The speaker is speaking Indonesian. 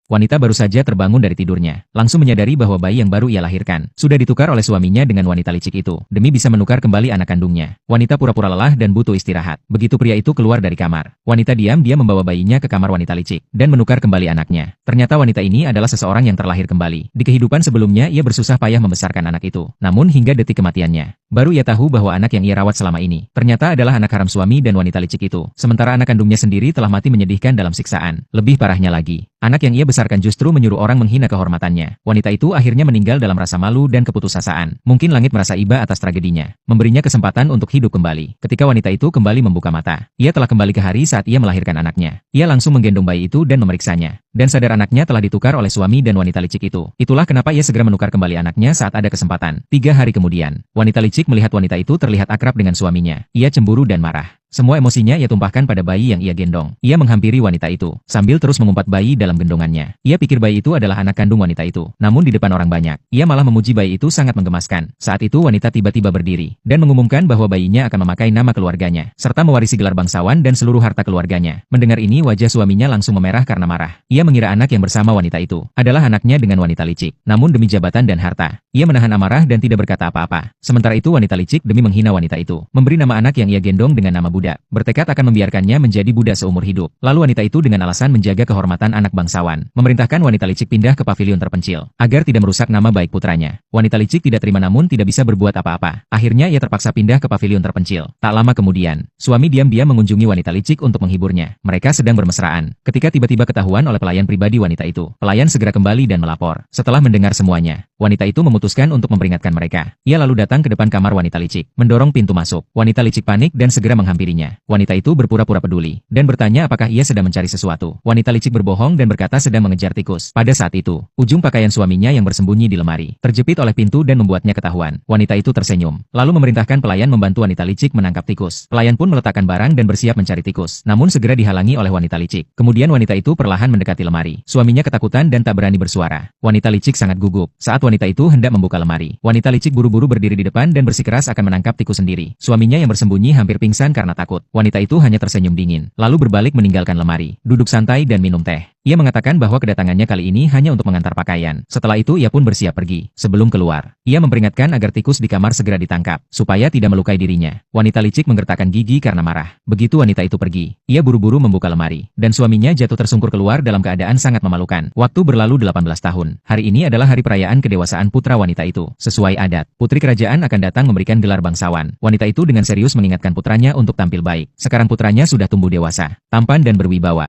Wanita baru saja terbangun dari tidurnya, langsung menyadari bahwa bayi yang baru ia lahirkan sudah ditukar oleh suaminya dengan wanita licik itu, demi bisa menukar kembali anak kandungnya. Wanita pura-pura lelah dan butuh istirahat. Begitu pria itu keluar dari kamar, wanita diam-diam membawa bayinya ke kamar wanita licik, dan menukar kembali anaknya. Ternyata wanita ini adalah seseorang yang terlahir kembali. Di kehidupan sebelumnya ia bersusah payah membesarkan anak itu, namun hingga detik kematiannya, baru ia tahu bahwa anak yang ia rawat selama ini ternyata adalah anak haram suami dan wanita licik itu. Sementara anak kandungnya sendiri telah mati menyedihkan dalam siksaan. Lebih parahnya lagi, anak yang ia besarkan justru menyuruh orang menghina kehormatannya. Wanita itu akhirnya meninggal dalam rasa malu dan keputusasaan. Mungkin langit merasa iba atas tragedinya, memberinya kesempatan untuk hidup kembali. Ketika wanita itu kembali membuka mata, ia telah kembali ke hari saat ia melahirkan anaknya. Ia langsung menggendong bayi itu dan memeriksanya, dan sadar anaknya telah ditukar oleh suami dan wanita licik itu. Itulah kenapa ia segera menukar kembali anaknya saat ada kesempatan. 3 hari kemudian, wanita licik melihat wanita itu terlihat akrab dengan suaminya. Ia cemburu dan marah. Semua emosinya ia tumpahkan pada bayi yang ia gendong. Ia menghampiri wanita itu, sambil terus mengumpat bayi dalam gendongannya. Ia pikir bayi itu adalah anak kandung wanita itu. Namun di depan orang banyak, ia malah memuji bayi itu sangat menggemaskan. Saat itu wanita tiba-tiba berdiri, dan mengumumkan bahwa bayinya akan memakai nama keluarganya, serta mewarisi gelar bangsawan dan seluruh harta keluarganya. Mendengar ini wajah suaminya langsung memerah karena marah. Ia mengira anak yang bersama wanita itu adalah anaknya dengan wanita licik. Namun demi jabatan dan harta, ia menahan amarah dan tidak berkata apa-apa. Sementara itu wanita licik demi menghina wanita itu, memberi nama anak yang ia gendong dengan nama budak. Bertekad akan membiarkannya menjadi budak seumur hidup. Lalu wanita itu dengan alasan menjaga kehormatan anak bangsawan, memerintahkan wanita licik pindah ke pavilion terpencil, agar tidak merusak nama baik putranya. Wanita licik tidak terima namun tidak bisa berbuat apa-apa. Akhirnya ia terpaksa pindah ke pavilion terpencil. Tak lama kemudian, suami diam-diam mengunjungi wanita licik untuk menghiburnya. Mereka sedang bermesraan, ketika tiba-tiba ketahuan oleh pelayan pribadi wanita itu. Pelayan segera kembali dan melapor. Setelah mendengar semuanya, wanita itu memutuskan untuk memperingatkan mereka. Ia lalu datang ke depan kamar wanita licik, mendorong pintu masuk. Wanita licik panik dan segera menghampirinya. Wanita itu berpura-pura peduli, dan bertanya apakah ia sedang mencari sesuatu. Wanita licik berbohong dan berkata sedang mengejar tikus. Pada saat itu, ujung pakaian suaminya yang bersembunyi di lemari terjepit oleh pintu dan membuatnya ketahuan. Wanita itu tersenyum, lalu memerintahkan pelayan membantu wanita licik menangkap tikus. Pelayan pun meletakkan barang dan bersiap mencari tikus, namun segera dihalangi oleh wanita licik. Kemudian wanita itu perlahan mendekati lemari. Suaminya ketakutan dan tak berani bersuara. Wanita licik sangat gugup. Saat wanita itu hendak membuka lemari, wanita licik buru-buru berdiri di depan dan bersikeras akan menangkap tikus sendiri. Suaminya yang bersembunyi hampir pingsan karena takut. Wanita itu hanya tersenyum dingin, lalu berbalik meninggalkan lemari, duduk santai dan minum teh. Ia mengatakan bahwa kedatangannya kali ini hanya untuk mengantar pakaian. Setelah itu ia pun bersiap pergi. Sebelum keluar, ia memperingatkan agar tikus di kamar segera ditangkap, supaya tidak melukai dirinya. Wanita licik menggertakkan gigi karena marah. Begitu wanita itu pergi, ia buru-buru membuka lemari, dan suaminya jatuh tersungkur keluar dalam keadaan sangat memalukan. Waktu berlalu 18 tahun. Hari ini adalah hari perayaan kedewasaan putra wanita itu. Sesuai adat, putri kerajaan akan datang memberikan gelar bangsawan. Wanita itu dengan serius mengingatkan putranya untuk tampil baik. Sekarang putranya sudah tumbuh dewasa, tampan dan berwibawa.